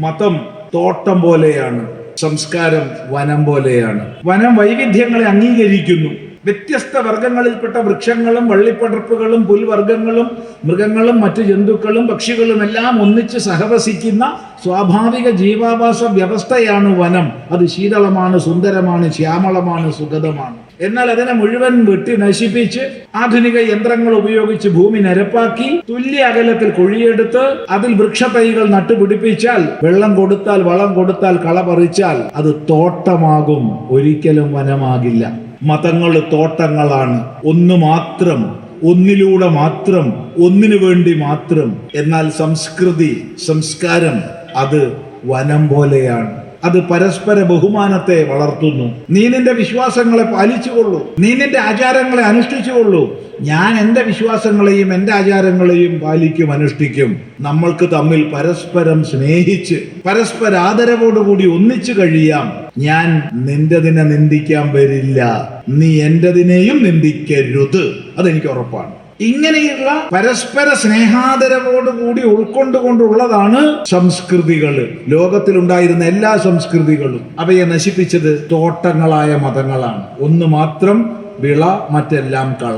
മതം തോട്ടം പോലെയാണ്, സംസ്കാരം വനം പോലെയാണ്. വനം വൈവിധ്യങ്ങളെ അംഗീകരിക്കുന്നു. വ്യത്യസ്ത വർഗങ്ങളിൽപ്പെട്ട വൃക്ഷങ്ങളും വള്ളിപ്പടർപ്പുകളും പുൽവർഗ്ഗങ്ങളും മൃഗങ്ങളും മറ്റു ജന്തുക്കളും പക്ഷികളും എല്ലാം ഒന്നിച്ച് സഹവസിക്കുന്ന സ്വാഭാവിക ജീവാവാസ വ്യവസ്ഥയാണ് വനം. അത് ശീതളമാണ്, സുന്ദരമാണ്, ശ്യാമളമാണ്, സുഗതമാണ്. എന്നാൽ അതിനെ മുഴുവൻ വെട്ടി നശിപ്പിച്ച് ആധുനിക യന്ത്രങ്ങൾ ഉപയോഗിച്ച് ഭൂമി നിരപ്പാക്കി തുല്യ അകലത്തിൽ കുഴിയെടുത്ത് അതിൽ വൃക്ഷത്തൈകൾ നട്ടുപിടിപ്പിച്ചാൽ, വെള്ളം കൊടുത്താൽ, വളം കൊടുത്താൽ, കള പറിച്ചാൽ അത് തോട്ടമാകും, ഒരിക്കലും വനമാകില്ല. മതങ്ങൾ തോട്ടങ്ങളാണ്. ഒന്ന് മാത്രം, ഒന്നിലൂടെ മാത്രം, ഒന്നിനു വേണ്ടി മാത്രം. എന്നാൽ സംസ്കൃതി, സംസ്കാരം അത് വനം പോലെയാണ്. അത് പരസ്പര ബഹുമാനത്തെ വളർത്തുന്നു. നീ നിന്റെ വിശ്വാസങ്ങളെ പാലിച്ചുകൊള്ളൂ, നീ നിന്റെ ആചാരങ്ങളെ അനുഷ്ഠിച്ചുകൊള്ളൂ, ഞാൻ എൻ്റെ വിശ്വാസങ്ങളെയും എൻ്റെ ആചാരങ്ങളെയും പാലിക്കും, അനുഷ്ഠിക്കും. നമ്മൾക്ക് തമ്മിൽ പരസ്പരം സ്നേഹിച്ച് പരസ്പര ആദരവോടുകൂടി ഒന്നിച്ചു കഴിയാം. ഞാൻ നിന്റെതിനെ നിന്ദിക്കാൻ വരില്ല, നീ എന്റെതിനെയും നിന്ദിക്കരുത്. അതെനിക്ക് ഉറപ്പാണ്. ഇങ്ങനെയുള്ള പരസ്പര സ്നേഹാദരവോടുകൂടി ഉൾക്കൊണ്ടുകൊണ്ടുള്ളതാണ് സംസ്കൃതികൾ. ലോകത്തിലുണ്ടായിരുന്ന എല്ലാ സംസ്കൃതികളും അവയെ നശിപ്പിച്ചത് തോട്ടങ്ങളായ മതങ്ങളാണ്. ഒന്ന് മാത്രം വിള, മറ്റെല്ലാം കള.